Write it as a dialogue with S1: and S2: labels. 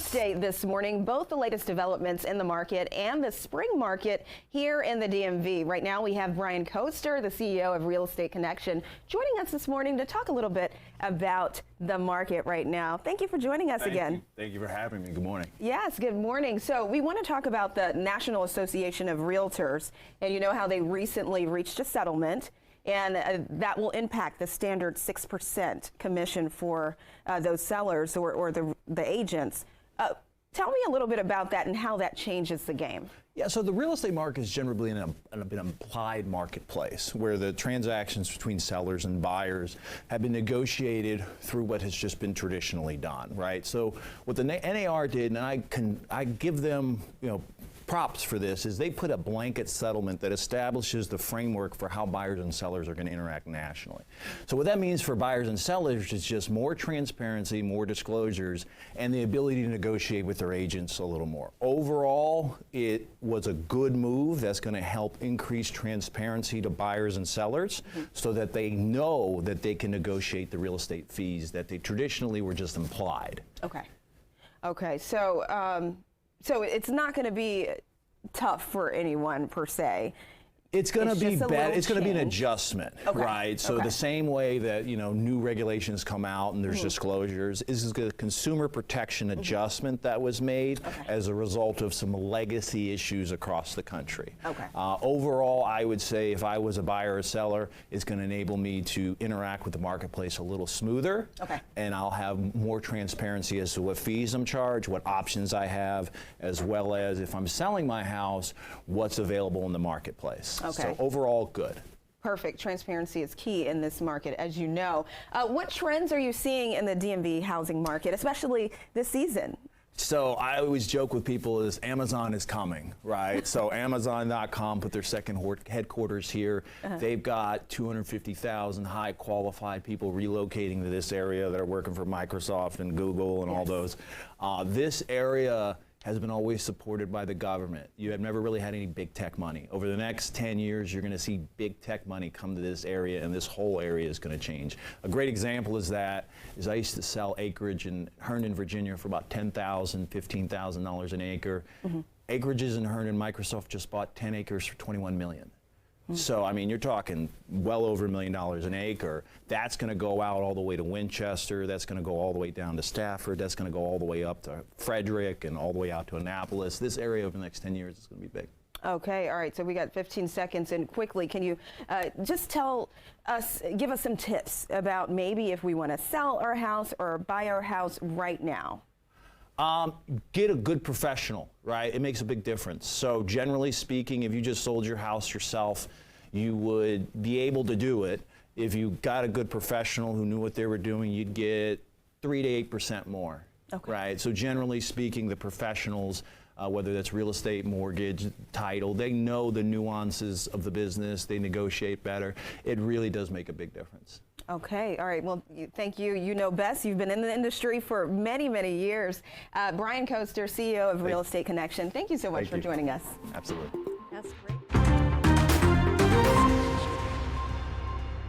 S1: estate this morning, both the latest developments in the market and the spring market here in the DMV. Right now we have Brian Coester, the CEO of Real Estate Connection, joining us this morning to talk a little bit about the market right now. Thank you for joining us again.
S2: Thank you for having me. Good morning.
S1: Yes, good morning. So we want to talk about the National Association of Realtors, and you know how they recently reached a settlement, and that will impact the standard 6% commission for those sellers or the agents. Tell me a little bit about that and how that changes the game.
S2: Yeah, so the real estate market is generally an implied marketplace where the transactions between sellers and buyers have been negotiated through what has just been traditionally done, right? So what the NAR did, and I give them, props for this, is they put a blanket settlement that establishes the framework for how buyers and sellers are going to interact nationally. So what that means for buyers and sellers is just more transparency, more disclosures, and the ability to negotiate with their agents a little more. Overall, it was a good move that's going to help increase transparency to buyers and sellers so that they know that they can negotiate the real estate fees that they traditionally were just implied.
S1: Okay, so it's not going to be tough for anyone per se.
S2: It's going to be bad. It's going to be an adjustment, right? So the same way that new regulations come out and there's disclosures, is a consumer protection adjustment that was made as a result of some legacy issues across the country. Overall, I would say if I was a buyer or seller, it's going to enable me to interact with the marketplace a little smoother, and I'll have more transparency as to what fees I'm charged, what options I have, as well as if I'm selling my house, what's available in the marketplace. So overall, good.
S1: Perfect. Transparency is key in this market, as you know. What trends are you seeing in the DMV housing market, especially this season?
S2: So I always joke with people is Amazon is coming, right? So Amazon.com put their second headquarters here. They've got 250,000 high qualified people relocating to this area that are working for Microsoft and Google and all those. This area has been always supported by the government. You have never really had any big tech money. Over the next 10 years, you're gonna see big tech money come to this area, and this whole area is gonna change. A great example is I used to sell acreage in Herndon, Virginia for about $10,000, $15,000 an acre. Acreages in Herndon, Microsoft just bought 10 acres for $21 million. So, I mean, you're talking well over $1 million an acre. That's going to go out all the way to Winchester. That's going to go all the way down to Stafford. That's going to go all the way up to Frederick and all the way out to Annapolis. This area over the next 10 years is going to be big.
S1: Okay, all right, so we got 15 seconds, and quickly, can you just give us some tips about maybe if we want to sell our house or buy our house right now?
S2: Get a good professional, right? It makes a big difference. So generally speaking, if you just sold your house yourself, you would be able to do it. If you got a good professional who knew what they were doing, you'd get 3 to 8% more, right? So generally speaking, the professionals, whether that's real estate, mortgage, title, they know the nuances of the business, they negotiate better. It really does make a big difference.
S1: Okay, all right, well, thank you. You know best. You've been in the industry for many, many years. Brian Coester, CEO of Real Estate Connection, thank you so much for joining us.
S2: Absolutely.